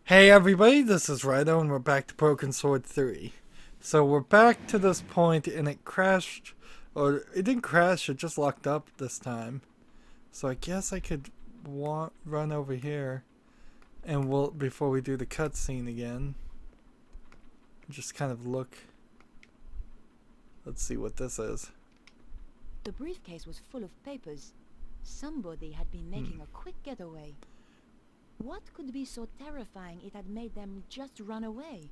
Hey everybody, this is Rydo and we're back to Broken Sword 3. So we're back to this point and it crashed, or it didn't crash, it just locked up this time. So I guess I could run over here and before we do the cutscene again, just kind of look. Let's see what this is. The briefcase was full of papers. Somebody had been making a quick getaway. What could be so terrifying it had made them just run away?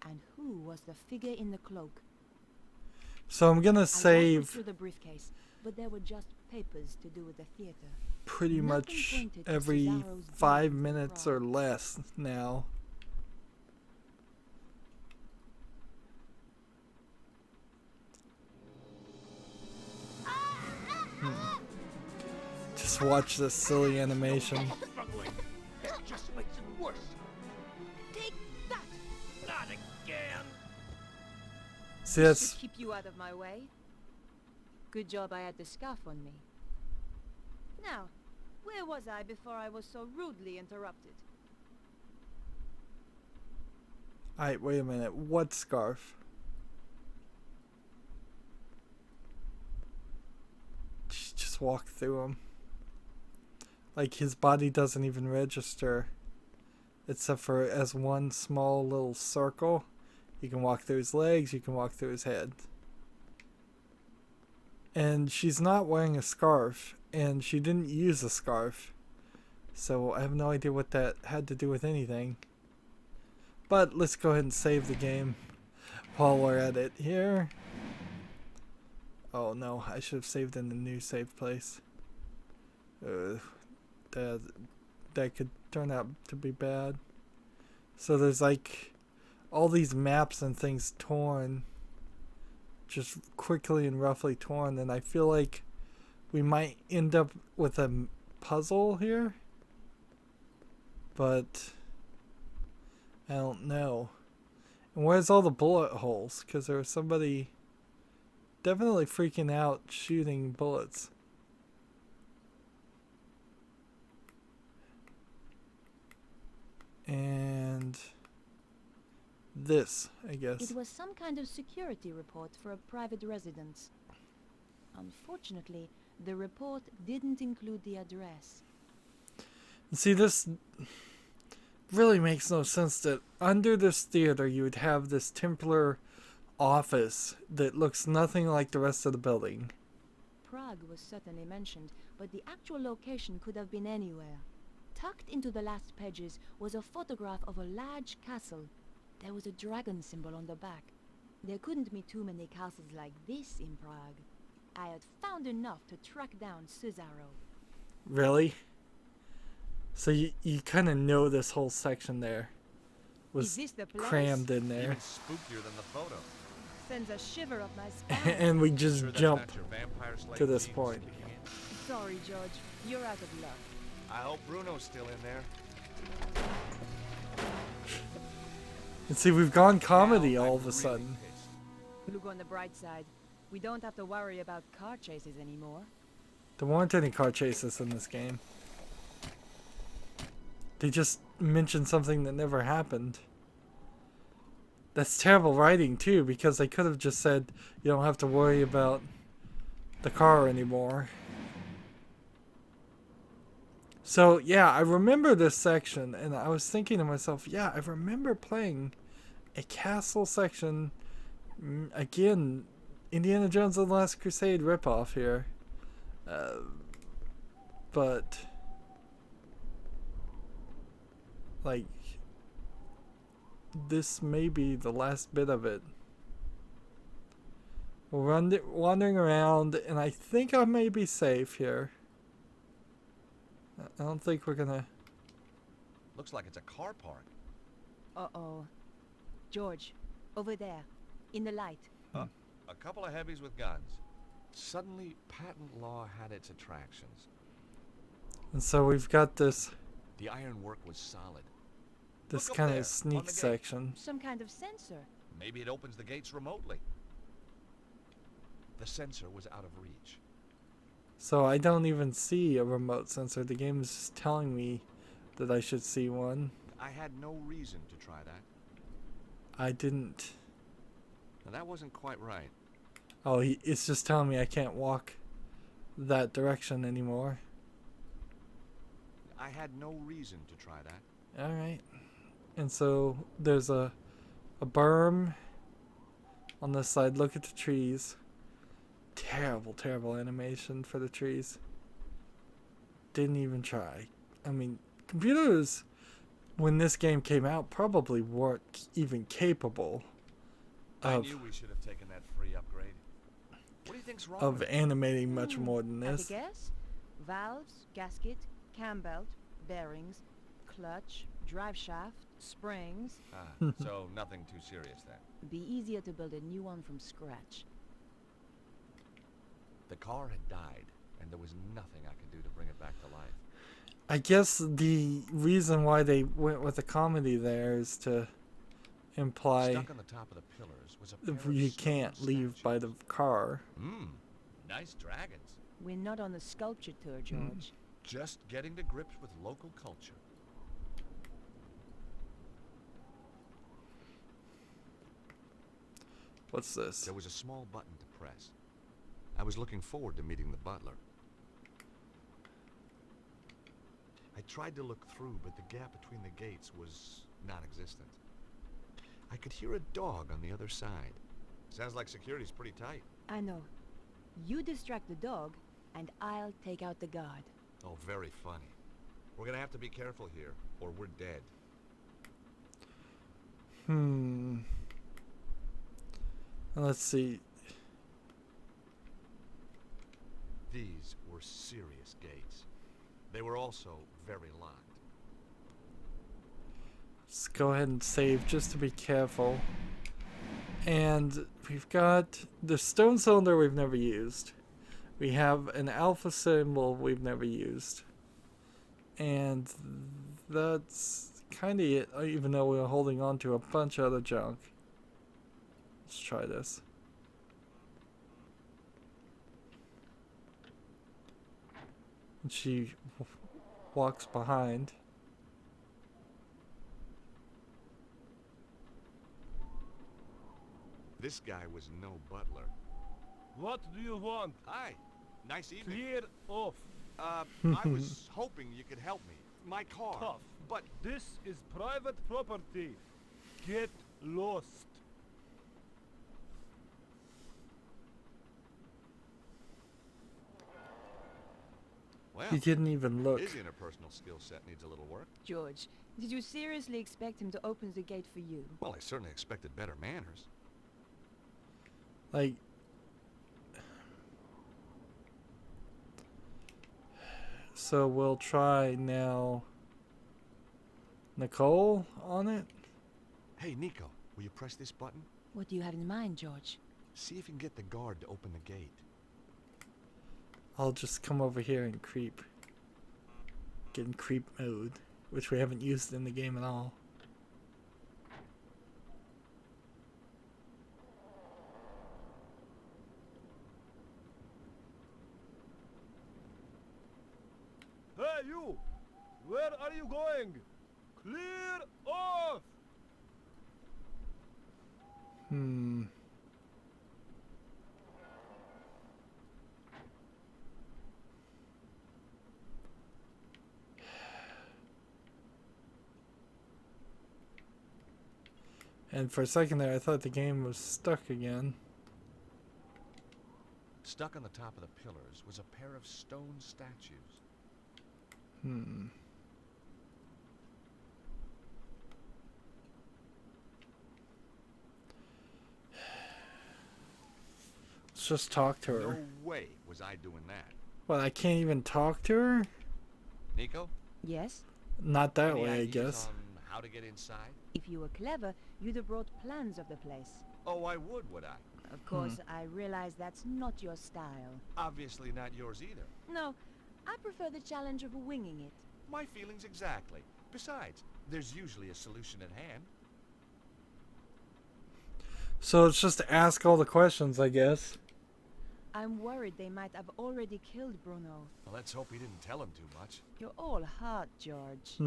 And who was the figure in the cloak? So I'm gonna save through the briefcase, but there were just papers to do with the theater. pretty much every 5 minutes or less now. Just watch this silly animation. It just makes it worse. Take that! Not again. See, This that's should keep you out of my way. Good job I had the scarf on me. Now, where was I before I was so rudely interrupted? Alright, wait a minute. What scarf? Just walk through him. Like his body doesn't even register. Except for as one small little circle. You can walk through his legs, you can walk through his head. And she's not wearing a scarf. And she didn't use a scarf. So I have no idea what that had to do with anything. But let's go ahead and save the game while we're at it here. Oh no, I should have saved in the new save place. That could turn out to be bad. So there's like all these maps and things torn. Just quickly and roughly torn, and I feel like we might end up with a puzzle here. But I don't know. And where's all the bullet holes? Because there was somebody definitely freaking out shooting bullets. And this, I guess. It was some kind of security report for a private residence. Unfortunately, the report didn't include the address. See, this really makes no sense that under this theater you would have this Templar office that looks nothing like the rest of the building. Prague was certainly mentioned, but the actual location could have been anywhere. Tucked into the last pages was a photograph of a large castle. There was a dragon symbol on the back. There couldn't be too many castles like this in Prague. I had found enough to track down Cesaro. Really? So you kind of know this whole section there was Is this the place? crammed in there. Even spookier than the photo. Sends a shiver up my spine. And we just Sure that's jump not your vampire slave to this genes point. kicking in? Sorry, George. You're out of luck. I hope Bruno's still in there. And see, we've gone comedy Now all I'm of a really sudden. pissed. Look on the bright side. We don't have to worry about car chases anymore. There weren't any car chases in this game. They just mentioned something that never happened. That's terrible writing too, because they could have just said you don't have to worry about the car anymore. So yeah, I remember this section, and I was thinking to myself, yeah, I remember playing a castle section. Again, Indiana Jones and the Last Crusade ripoff here. But like, this may be the last bit of it. We're wandering around, and I think I may be safe here. I don't think we're gonna... Looks like it's a car park. Uh-oh. George, over there, in the light. A couple of heavies with guns. Suddenly, patent law had its attractions. And so we've got this The ironwork was solid. this Look up kind there, of on sneak the gate. section. Some kind of sensor. Maybe it opens the gates remotely. The sensor was out of reach. So I don't even see a remote sensor. The game is just telling me that I should see one. I had no reason to try that. I didn't. Now, that wasn't quite right. Oh, it's just telling me I can't walk that direction anymore. I had no reason to try that. Alright. And so there's a berm on this side. Look at the trees. Terrible, terrible animation for the trees. Didn't even try. I mean, computers, when this game came out, probably weren't even capable I of, knew we should have taken that free upgrade. What do you think's wrong of with it? animating much more than Have a this. guess? Valves, gasket, cam belt, bearings, clutch, drive shaft, springs. Ah, so nothing too serious then. Be easier to build a new one from scratch. The car had died, and there was nothing I could do to bring it back to life. I guess the reason why they went with a comedy there is to imply Stuck on the top of the pillars was a pair of you stone can't leave by the statues. car. Nice dragons. We're not on a sculpture tour, George. Just getting to grips with local culture. What's this? There was a small button to press. I was looking forward to meeting the butler. I tried to look through, but the gap between the gates was non-existent. I could hear a dog on the other side. Sounds like security's pretty tight. I know. You distract the dog, and I'll take out the guard. Oh, very funny. We're gonna have to be careful here, or we're dead. Let's see. These were serious gates. They were also very locked. Let's go ahead and save just to be careful. And we've got the stone cylinder we've never used. We have an alpha symbol we've never used. And that's kind of it, even though we're holding on to a bunch of other junk. Let's try this. And she walks behind. This guy was no butler. What do you want? Hi. Nice evening. Clear off. I was hoping you could help me. My car. Tough. But This is private property. Get lost. well, He didn't even look. his interpersonal skill set needs a little work. George, did you seriously expect him to open the gate for you? Well, I certainly expected better manners. Like, so we'll try now Nicole on it. Hey, Nico, will you press this button? What do you have in mind, George? See if you can get the guard to open the gate. I'll just come over here and creep. Get in creep mode, which we haven't used in the game at all. Hey, you! Where are you going? Clear off! And for a second there, I thought the game was stuck again. Stuck on the top of the pillars was a pair of stone statues. Let's just talk to her. No way was I doing that. Well, I can't even talk to her? Nico? Yes? Not that Any way, I ideas guess. on how to get inside? If you were clever, you'd have brought plans of the place. Oh, I would I? Of course, I realize that's not your style. Obviously not yours either. No, I prefer the challenge of winging it. My feelings exactly. Besides, there's usually a solution at hand. So it's just to ask all the questions, I guess. I'm worried they might have already killed Bruno. Well, let's hope he didn't tell him too much. You're all heart, George.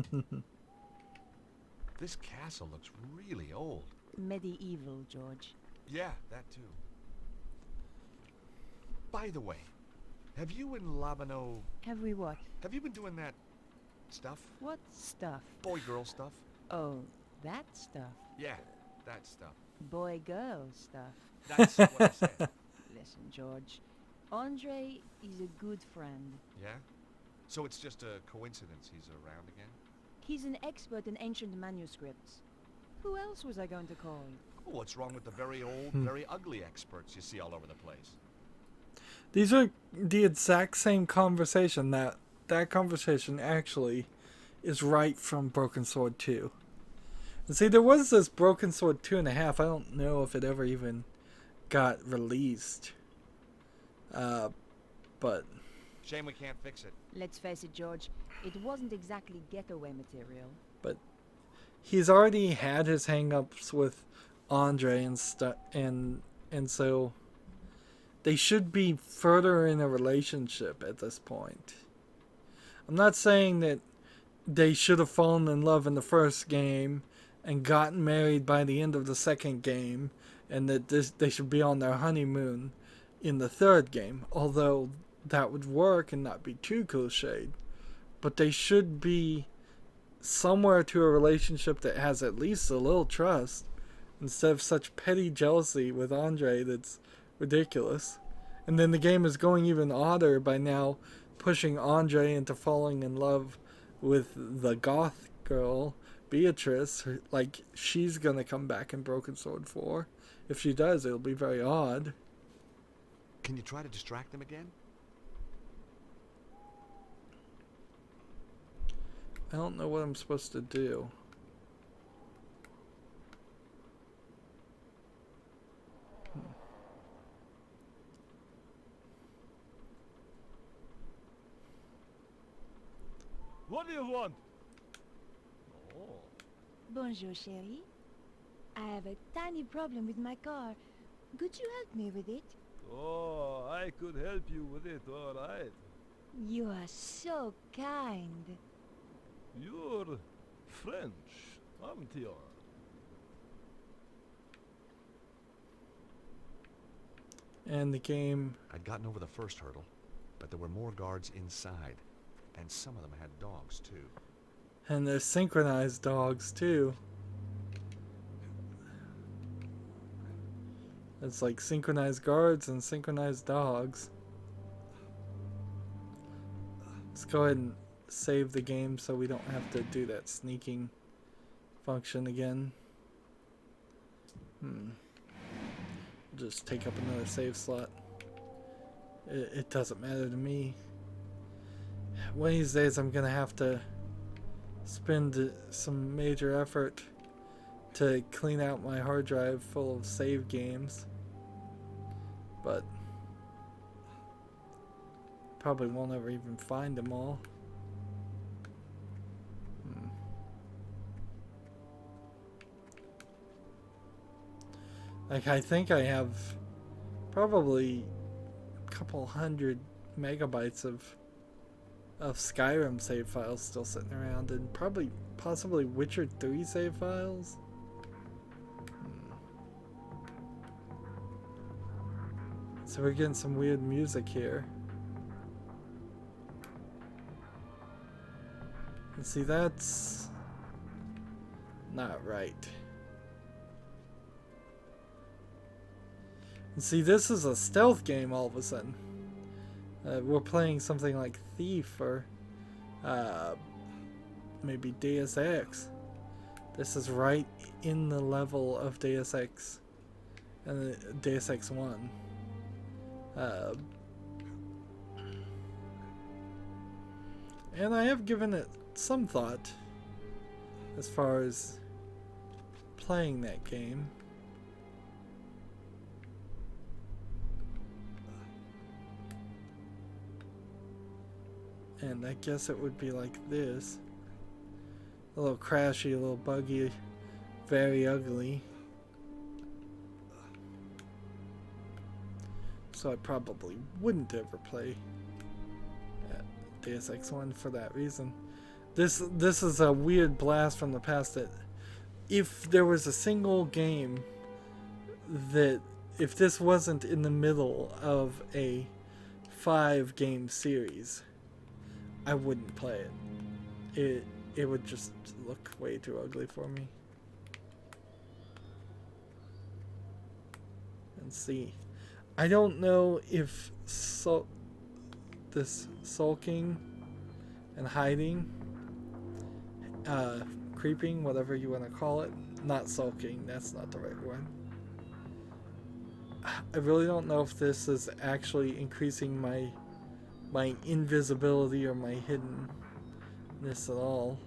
This castle looks really old. Medieval, George. Yeah, that too. By the way, have you and Labano... Have we what? Have you been doing that stuff? What stuff? Boy-girl stuff? Oh, that stuff. Yeah, that stuff. Boy-girl stuff. That's what I said. Listen, George. Andre is a good friend. Yeah? So it's just a coincidence he's around again? He's an expert in ancient manuscripts. Who else was I going to call? Oh, what's wrong with the very old, very ugly experts you see all over the place? These are the exact same conversation. That conversation actually is right from Broken Sword 2. And see, there was this Broken Sword 2.5. I don't know if it ever even got released. But... Shame we can't fix it. Let's face it, George. It wasn't exactly getaway material. But he's already had his hang-ups with Andre and stuff, and so they should be further in a relationship at this point. I'm not saying that they should have fallen in love in the first game and gotten married by the end of the second game, and that they should be on their honeymoon in the third game, although that would work and not be too cliched. But they should be somewhere to a relationship that has at least a little trust, instead of such petty jealousy with Andre that's ridiculous. And then the game is going even odder by now pushing Andre into falling in love with the goth girl, Beatrice, like she's gonna come back in Broken Sword 4. If she does, it'll be very odd. Can you try to distract them again? I don't know what I'm supposed to do. What do you want? Oh. Bonjour, chérie. I have a tiny problem with my car. Could you help me with it? Oh, I could help you with it, all right. You are so kind. You're French, aren't you? And the game... I'd gotten over the first hurdle, but there were more guards inside, and some of them had dogs too. And there's synchronized dogs too. It's like synchronized guards and synchronized dogs. Let's go ahead and save the game so we don't have to do that sneaking function again. Just take up another save slot. It doesn't matter to me. One of these days I'm gonna have to spend some major effort to clean out my hard drive full of save games, but probably won't ever even find them all. Like, I think I have probably a couple hundred megabytes of Skyrim save files still sitting around, and possibly Witcher 3 save files. So we're getting some weird music here. And see, that's not right. And see, this is a stealth game all of a sudden. We're playing something like Thief or maybe Deus Ex. This is right in the level of Deus Ex and Deus Ex 1. And I have given it some thought as far as playing that game. And I guess it would be like this. A little crashy, a little buggy, very ugly. So I probably wouldn't ever play Deus Ex 1 for that reason. This is a weird blast from the past that if there was a single game that, if this wasn't in the middle of a 5-game series, I wouldn't play it. It would just look way too ugly for me. And see, I don't know if this sulking and hiding, creeping, whatever you want to call it, not sulking, that's not the right word. I really don't know if this is actually increasing my invisibility or my hiddenness at all.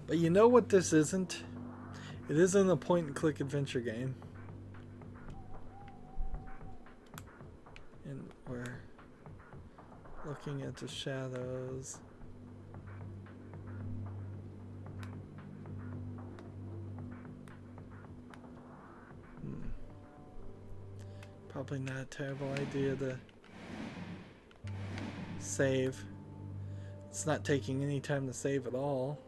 But you know what this isn't? It isn't a point-and-click adventure game. And we're looking at the shadows. Probably not a terrible idea to save. It's not taking any time to save at all.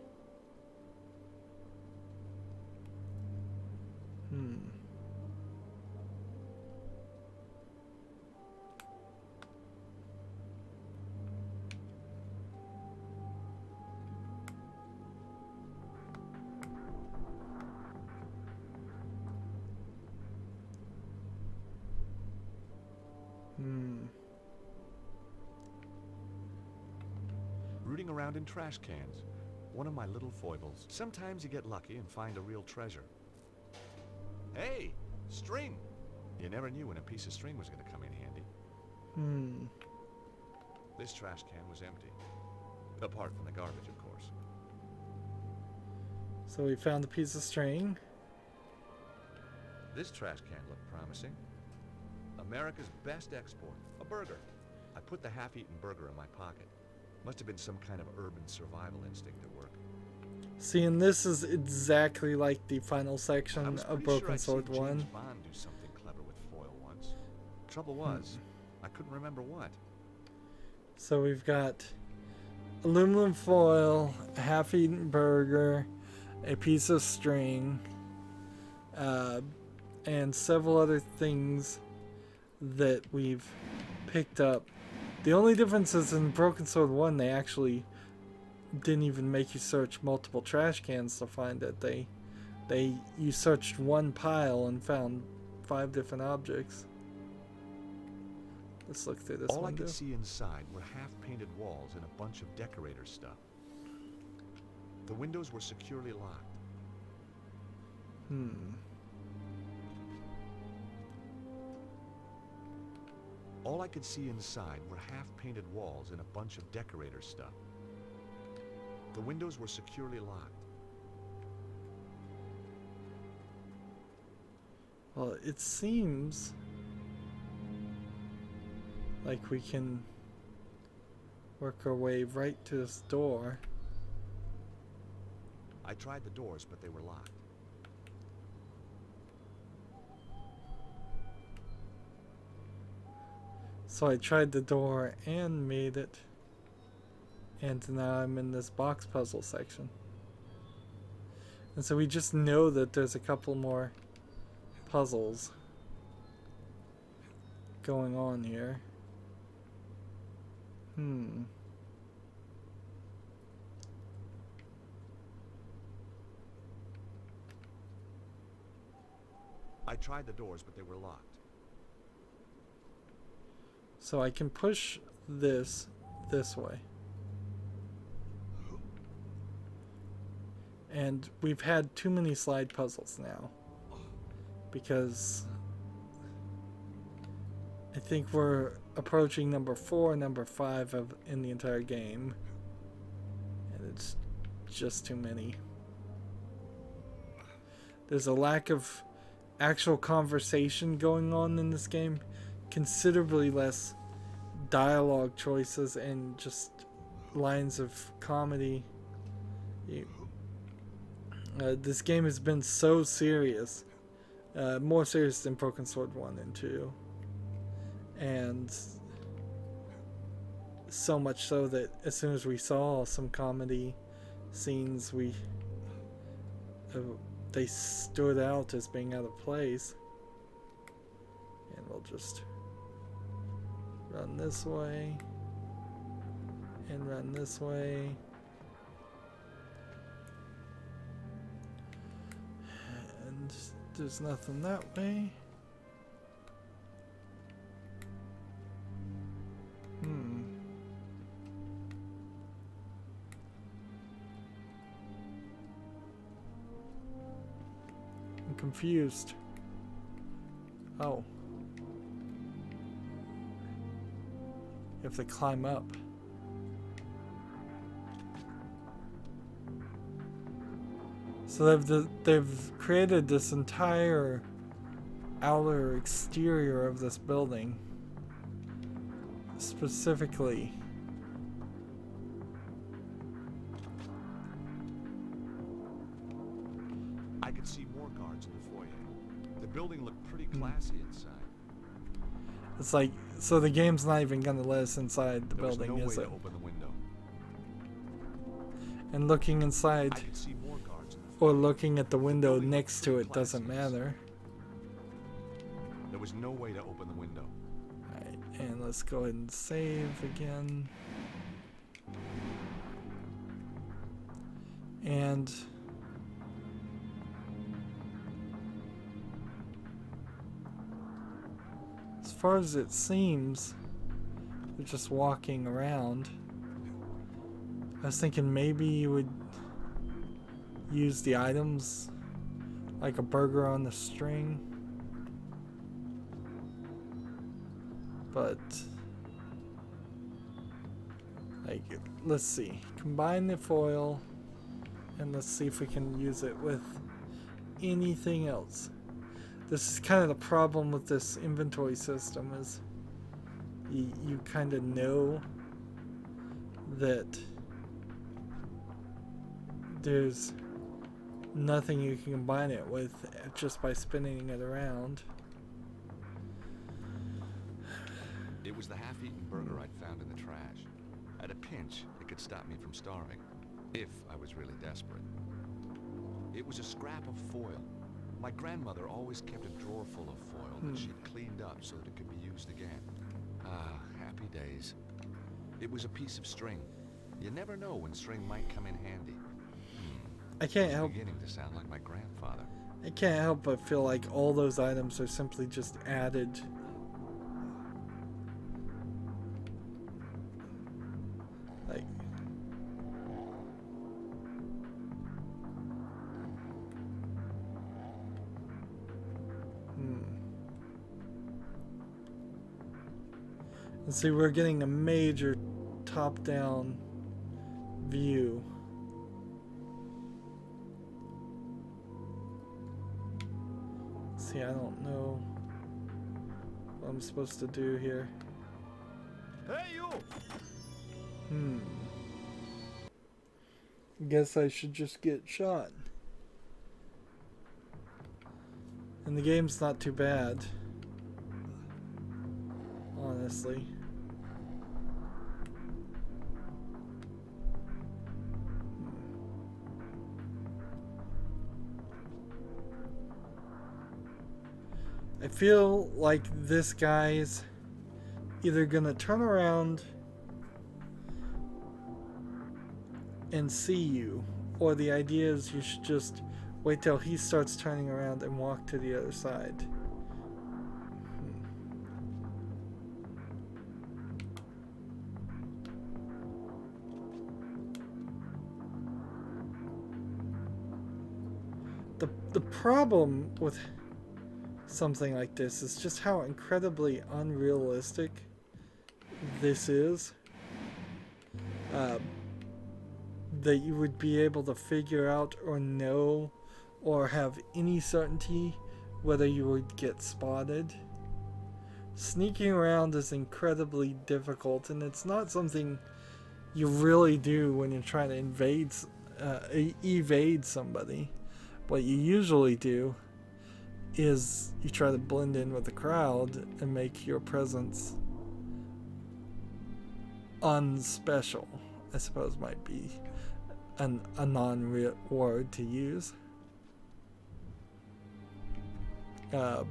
Rooting around in trash cans. One of my little foibles. Sometimes you get lucky and find a real treasure. Hey! String! You never knew when a piece of string was going to come in handy. This trash can was empty. Apart from the garbage, of course. So we found a piece of string. This trash can looked promising. America's best export. A burger. I put the half-eaten burger in my pocket. Must have been some kind of urban survival instinct at work. See, and this is exactly like the final section of Broken Sword 1. James Bond do something clever with foil once. Trouble was, I couldn't remember what. So we've got aluminum foil, a half-eaten burger, a piece of string, and several other things that we've picked up. The only difference is in Broken Sword 1, they actually didn't even make you search multiple trash cans to find it. You searched one pile and found 5 different objects. Let's look through this All window. I could see inside were half-painted walls and a bunch of decorator stuff. The windows were securely locked. All I could see inside were half-painted walls and a bunch of decorator stuff. The windows were securely locked. Well, it seems like we can work our way right to this door. I tried the doors, but they were locked. So I tried the door and made it. And now I'm in this box puzzle section. And so we just know that there's a couple more puzzles going on here. I tried the doors, but they were locked. So I can push this way. And we've had too many slide puzzles now. Because I think we're approaching number 4, number 5 in the entire game. And it's just too many. There's a lack of actual conversation going on in this game. Considerably less dialogue choices and just lines of comedy. This game has been so serious. More serious than Broken Sword 1 and 2. And So much so that as soon as we saw some comedy scenes, they stood out as being out of place. And we'll just run this way and run this way. And there's nothing that way. I'm confused. Oh. You have to climb up. So they've created this entire outer exterior of this building specifically. I could see more guards in the foyer. The building looked pretty classy inside. It's like, so the game's not even gonna let us inside the There was building, no is way it? to open the window. And looking inside I could see more guards in the or foyer. looking at the window building next looked to pretty it doesn't classy matter. There was no way to open the window. Alright, and let's go ahead and save again. And as far as it seems, they're just walking around. I was thinking maybe you would use the items like a burger on the string. But like, let's see. Combine the foil and let's see if we can use it with anything else. This is kind of the problem with this inventory system, is you kind of know that there's nothing you can combine it with just by spinning it around. It was the half-eaten burger I'd found in the trash. At a pinch, it could stop me from starving, if I was really desperate. It was a scrap of foil. My grandmother always kept a drawer full of foil that she'd cleaned up so that it could be used again. Ah, happy days. It was a piece of string. You never know when string might come in handy. I can't It's help beginning to sound like my grandfather. I can't help but feel like all those items are simply just added. Like, and see, we're getting a major top-down view. See, I don't know what I'm supposed to do here. Hey, you! Guess I should just get shot. And the game's not too bad, honestly. I feel like this guy's either gonna turn around and see you, or the idea is you should just wait till he starts turning around and walk to the other side. The problem with something like this is just how incredibly unrealistic this is. That you would be able to figure out or know or have any certainty whether you would get spotted. Sneaking around is incredibly difficult, and it's not something you really do when you're trying to evade somebody. What you usually do is you try to blend in with the crowd and make your presence unspecial, I suppose might be a non-real word to use. I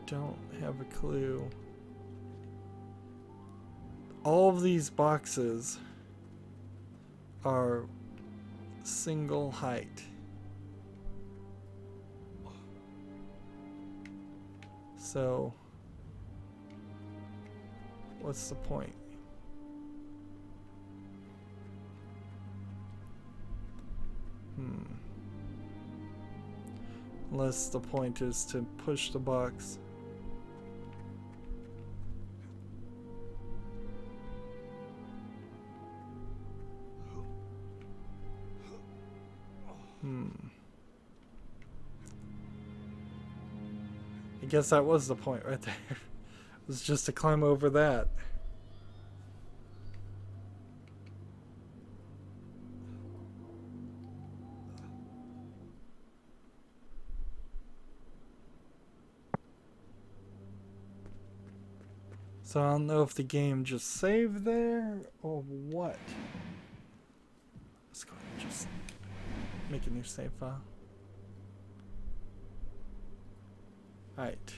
don't have a clue. All of these boxes are single height. So, what's the point? Unless the point is to push the box. I guess that was the point right there. It was just to climb over that. So I don't know if the game just saved there or what. Let's go ahead and just make a new save file. Alright.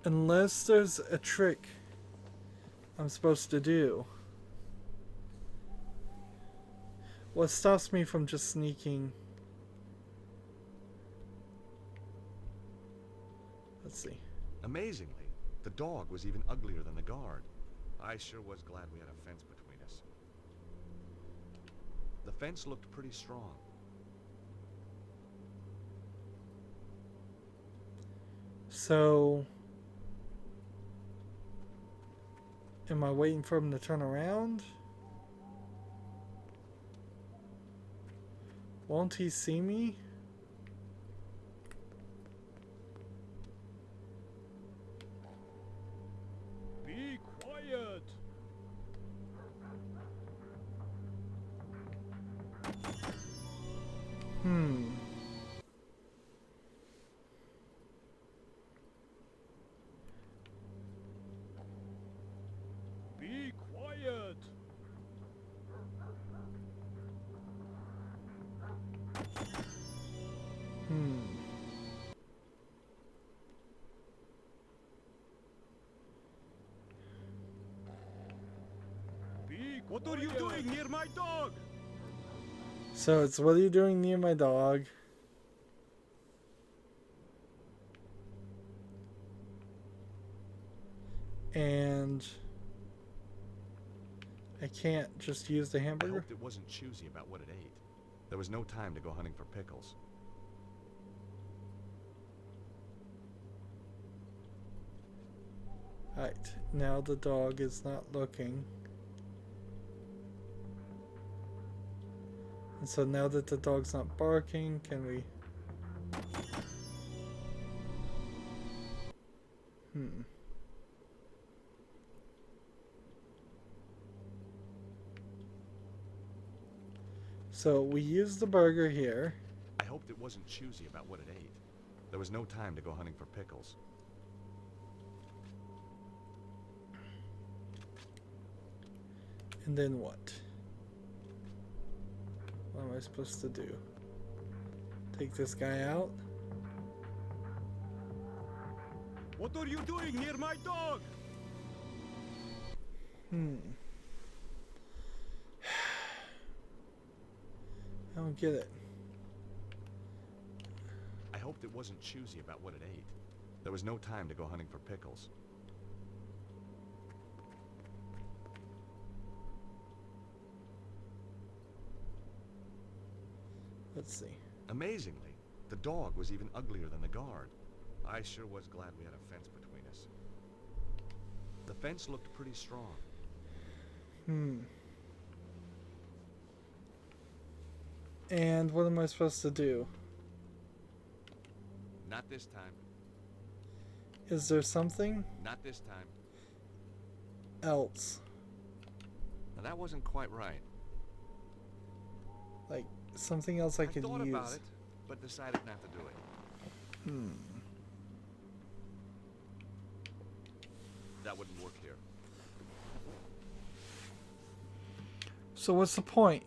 Unless there's a trick I'm supposed to do. What stops me from just sneaking? Let's see. Amazingly, the dog was even uglier than the guard. I sure was glad we had a fence between us. The fence looked pretty strong. So, am I waiting for him to turn around? Won't he see me? Be quiet. Be quiet. What are you doing near my dog? So it's, what are you doing near my dog? And I can't just use the I hamburger? hoped it wasn't choosy about what it ate. There was no time to go hunting for pickles. Alright, now the dog is not looking. And so now that the dog's not barking, can we... So we use the burger here. I hoped it wasn't choosy about what it ate. There was no time to go hunting for pickles. And then what? What am I supposed to do? Take this guy out? What are you doing near my dog? I don't get it. I hoped it wasn't choosy about what it ate. There was no time to go hunting for pickles. Let's see. Amazingly, the dog was even uglier than the guard. I sure was glad we had a fence between us. The fence looked pretty strong. And what am I supposed to do? Not this time. Is there something Not this time. else? Now that wasn't quite right. Like, something else I could thought use? about it, but decided not to do it. That wouldn't work here. So what's the point?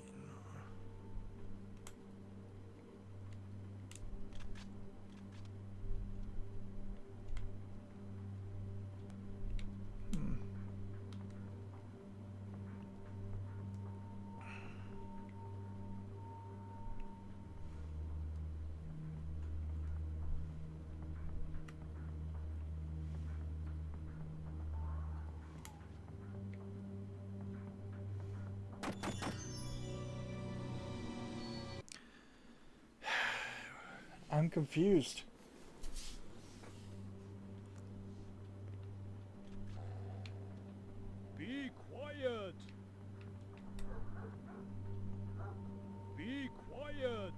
I'm confused. Be quiet. Be quiet.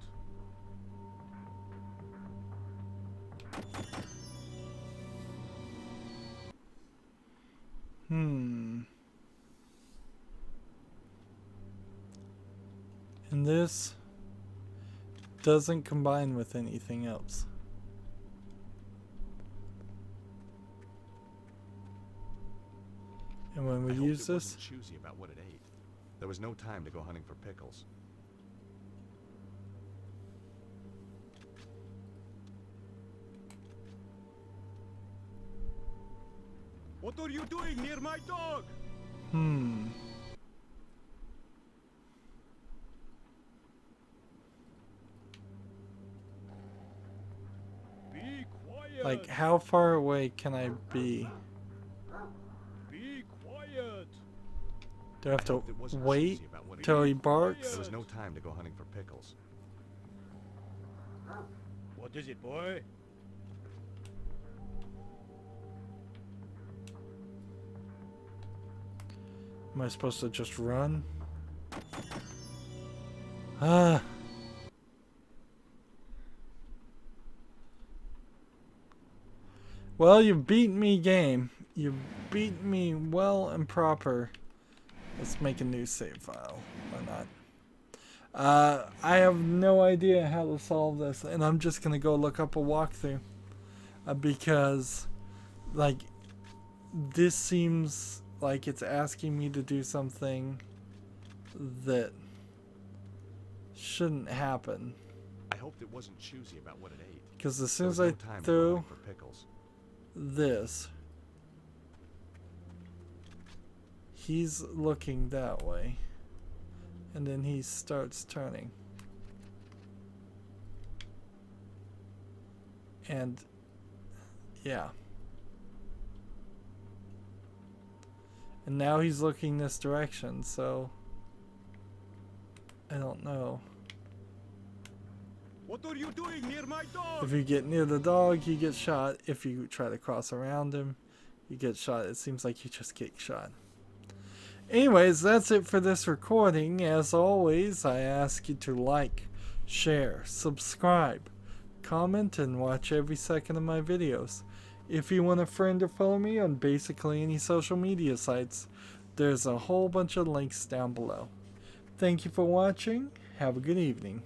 And this doesn't combine with anything else. And when we I hoped use it this, wasn't choosy about what it ate. There was no time to go hunting for pickles. What are you doing near my dog? Be quiet. like how far away can I be? Be quiet. Do I have to hoped it wasn't wait choosy about what it till he ate. barks? There was no time to go hunting for pickles. What is it, boy? Am I supposed to just run? Ah. Well, you've beaten me, game. You've beaten me well and proper. Let's make a new save file. Why not? I have no idea how to solve this, and I'm just gonna go look up a walkthrough. Because, like, this seems like it's asking me to do something that shouldn't happen. I hoped it wasn't choosy about what it ate. Because as There soon was as I no time to go throw hunting for pickles. this, he's looking that way. And then he starts turning. And, yeah. And now he's looking this direction, so I don't know. What are you doing near my dog? If you get near the dog, you get shot. If you try to cross around him, you get shot. It seems like you just get shot. Anyways, that's it for this recording. As always, I ask you to like, share, subscribe, comment, and watch every second of my videos. If you want a friend or follow me on basically any social media sites, there's a whole bunch of links down below. Thank you for watching. Have a good evening.